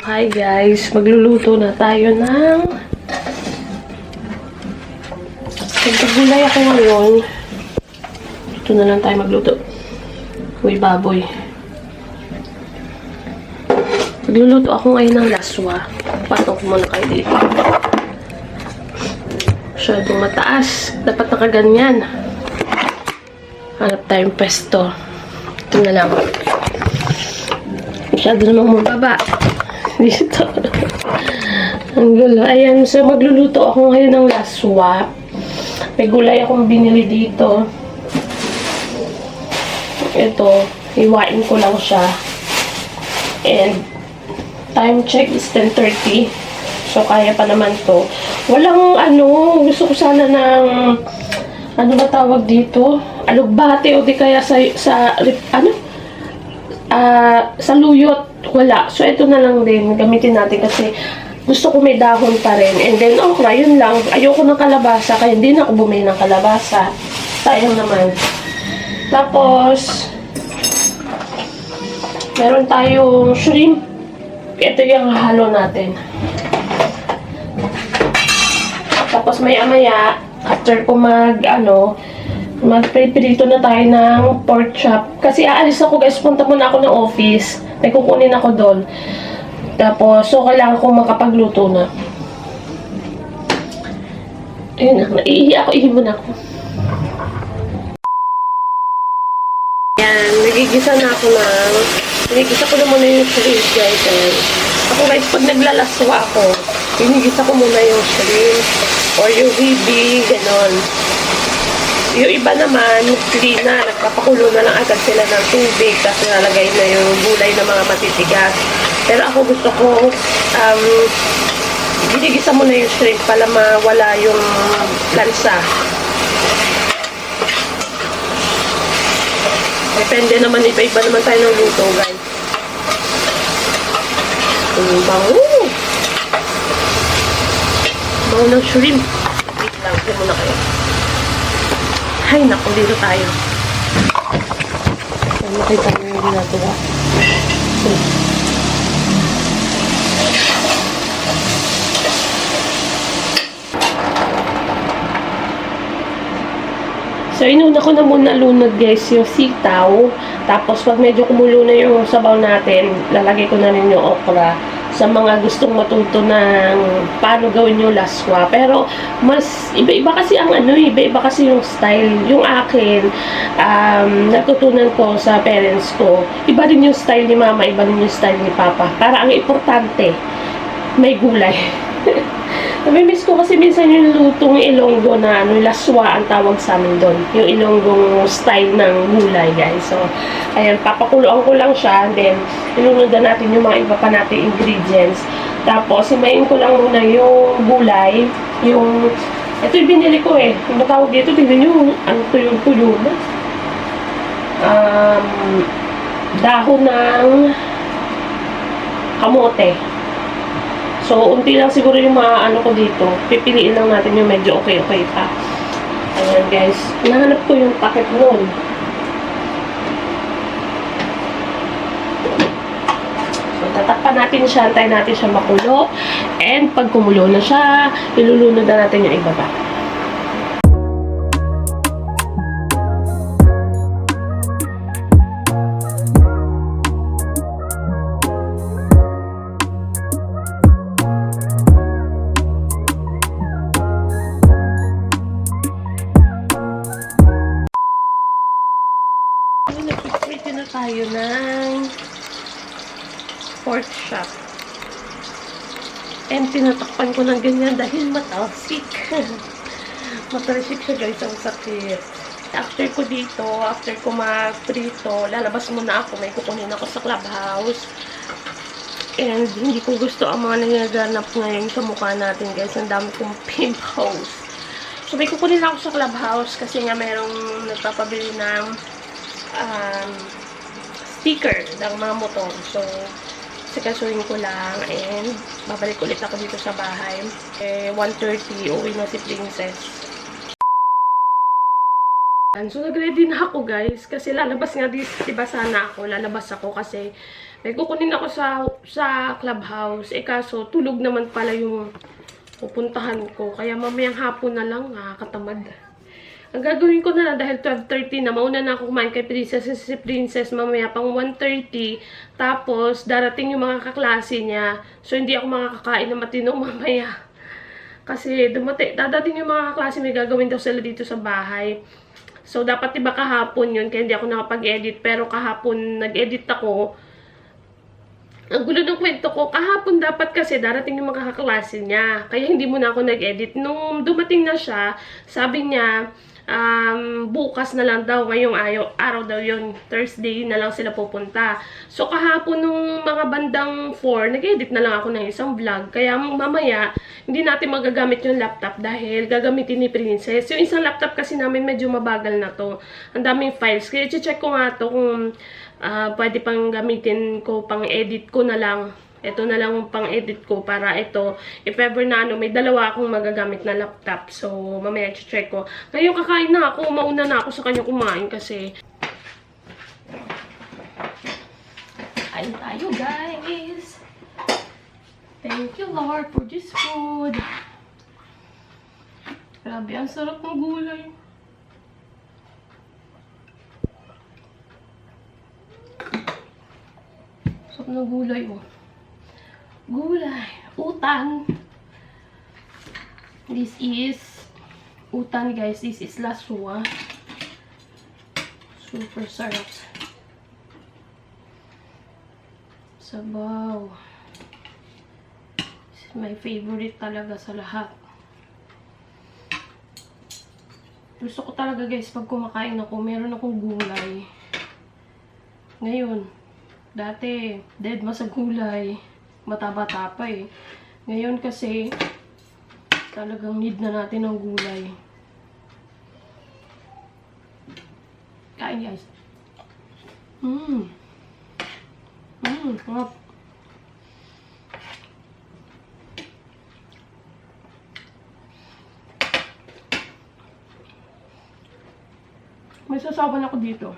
Hi guys, magluluto na tayo ng nagpagulay ako ngayon. Ito na lang tayo magluto. Uy, baboy. Magluluto ako ngayon ng laswa. Patong ko muna kayo dito. Masyadong mataas. Dapat nakaganyan. Hanap tayong pesto. Ito na lang. Masyado namang mababa. Dito. Ang gulo. Ayan, so magluluto ako ngayon ng laswa. May gulay akong binili dito. Ito, hiwain ko lang siya. And, time check is 10:30. So, kaya pa naman to. Walang, gusto ko sana ng, ba tawag dito? Alugbate o di kaya sa luyot. Wala. So, ito na lang din. Gamitin natin kasi gusto ko may dahon pa rin. And then, okra, yun lang. Ayoko ng kalabasa. Kaya hindi na ako bumili ng kalabasa. Sayang naman. Tapos, meron tayong shrimp. Ito yung halo natin. Tapos, maya-maya, after ko magprepirito na tayo ng pork chop. Kasi aalis ako guys, punta muna ako ng office. May kukunin ako doon. Tapos, so kailangan ko makapagluto na. Ayun na, ihi muna ako. Yan, nagigisa na ako nagigisa ko na muna yung shrimp guys. Ako guys, pag naglalaswa ako, inigisa ko muna yung shrimp or yung hibi, ganon. Yung iba naman, clean na, nagpapakulo na lang agad sila ng tubig, tapos nalagay na yung gulay na mga matitigas. Pero ako gusto ko, ginigisa mo na yung shrimp para mawala yung lansa. Depende naman, iba-iba naman tayo ng luto, guys. Bango! Bango ng shrimp. Wait lang, hindi muna kayo. Ay, naku, dito tayo. Nakita mo yung ginagawa. So, inuna ko na muna lunod guys yung sitaw. Tapos, pag medyo kumulo na yung sabaw natin, lalagay ko na rin yung okra sa mga gustong matuto ng paano gawin yung laswa. Pero, mas iba-iba kasi iba-iba kasi yung style. Yung akin, natutunan ko sa parents ko. Iba rin yung style ni mama, iba rin yung style ni papa. Para ang importante, may gulay. Namimiss ko kasi minsan yung lutong ilonggo na laswa ang tawag sa amin doon. Yung ilonggong style ng gulay, guys. So, ayan, papakuloan ko lang siya. Then, ilunod natin yung mga iba pa natin ingredients. Tapos, himayin ko lang muna yung gulay. Ito yung binili ko eh. Yung tawag dito, tingnan nyo, tuyo na. Dahon ng kamote. So, unti lang siguro yung ko dito. Pipiliin lang natin yung medyo okay pa. Ayan, guys. Nahanap ko yung packet nun. So, tatakpan natin siya. Antayin natin siya makulo. And, pag kumulo na siya, ilulunod na natin yung iba pa. Nagpiprito na tayo ng pork chop. And tinatakpan ko ng ganyan dahil matalsik. Matalsik siya guys, ang sakit. After ko mag-prito, lalabas muna ako. May kukunin ako sa clubhouse. And hindi ko gusto ang mga nangaganap ngayon sa mukha natin guys. Ang dami kong pimples. So may kukunin ako sa clubhouse kasi nga mayroong nagpapabili ng sticker ng mga motor. So, sikasuhin ko lang and babalik ulit ako dito sa bahay. 1:30, uwi na si Princess. So, nag-ready na ako, guys. Kasi lalabas nga, diba sana ako. Lalabas ako kasi may kukunin ako sa clubhouse. Kaso, tulog naman pala yung pupuntahan ko. Kaya mamayang hapon na lang, nakakatamad. Ang gagawin ko na lang, dahil 12:30 na, mauna na ako kumain kay Princess. Si Princess, mamaya pang 1:30. Tapos, darating yung mga kaklase niya. So, hindi ako makakakain na matino mamaya. Kasi, dadating yung mga kaklase, may gagawin daw sila dito sa bahay. So, dapat diba kahapon yun, kaya hindi ako nakapag-edit. Pero kahapon, nag-edit ako. Ang gulo ng kwento ko, kahapon dapat kasi darating yung mga kaklase niya. Kaya hindi mo na ako nag-edit. Nung dumating na siya, sabi niya, bukas na lang daw, ngayong araw daw yun, Thursday na lang sila pupunta. So, kahapon nung mga bandang 4, nag-edit na lang ako ng isang vlog. Kaya mamaya, hindi natin magagamit yung laptop dahil gagamitin ni Princess. Yung isang laptop kasi namin medyo mabagal na to. Ang daming files. Kaya i-check ko nga to kung pwede pang gamitin ko, pang edit ko na lang. Ito na lang yung pang-edit ko para ito, if ever na may dalawa akong magagamit na laptop. So, mamaya i-check ko. Ngayon kakain na ako, mauna na ako sa kanya kumain kasi kain tayo, guys. Thank you, Lord, for this food. Grabe, ang sarap ng gulay. Sarap ng gulay, oh. Gulay. Utan. This is utan, guys. This is laswa. Super sarap. Sabaw. This is my favorite talaga sa lahat. Gusto ko talaga, guys, pag kumakain ako, meron akong gulay. Ngayon, dati, dead ma sa gulay. Bata-bata pa eh. Ngayon kasi, talagang need na natin ng gulay. Kain, guys. Sarap. May sasawan ako dito.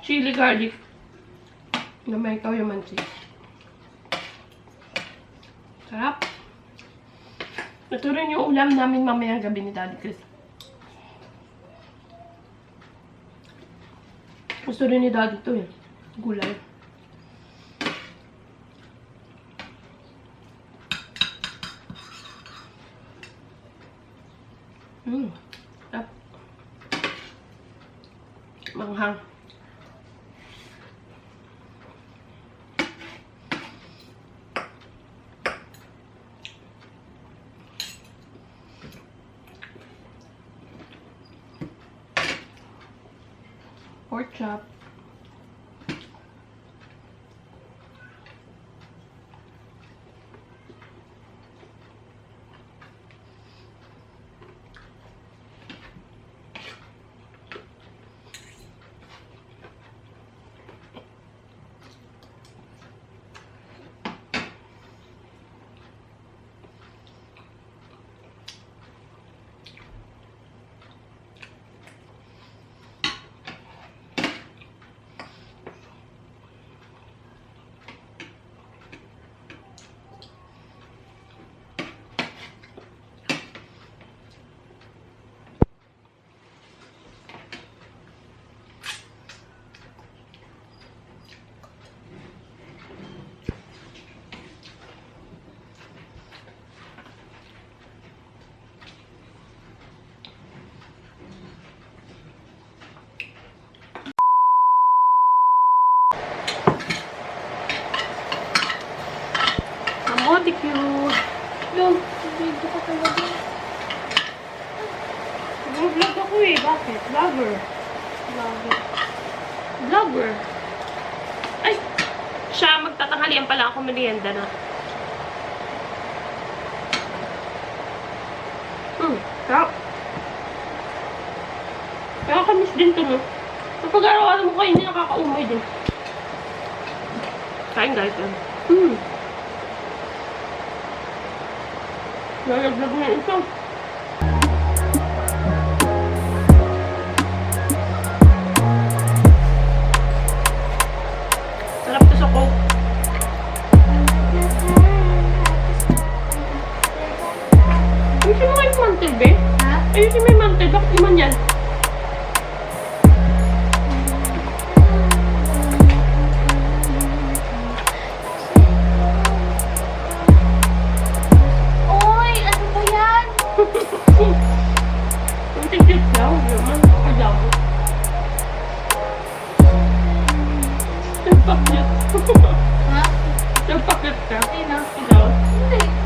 Chili garlic. Na may kawyamansi. Sarap. Ito rin yung ulam namin mamayang gabi ni Daddy Chris. Gusto rin ni Daddy ito eh. Gulay. Sarap. Manghang. Pork chop. Barbecue. Yung, video ka talaga. Vlog ako eh. Bakit? Vlogger. Vlogger. Ay! Siya, magtatanghalian pala ako, merienda na. Sarap. Nakakamiss din to, no? Kapag araw-araw mo kayo, hindi nakakaumay din. Kain, guys. Lalaglag na ito. man yan. Uy, ano ba yan? Ang tigit daw. Naman, kaya mo. Nagpakit. Ha? Nagpakit ka. Sino? Ikaw. Hindi.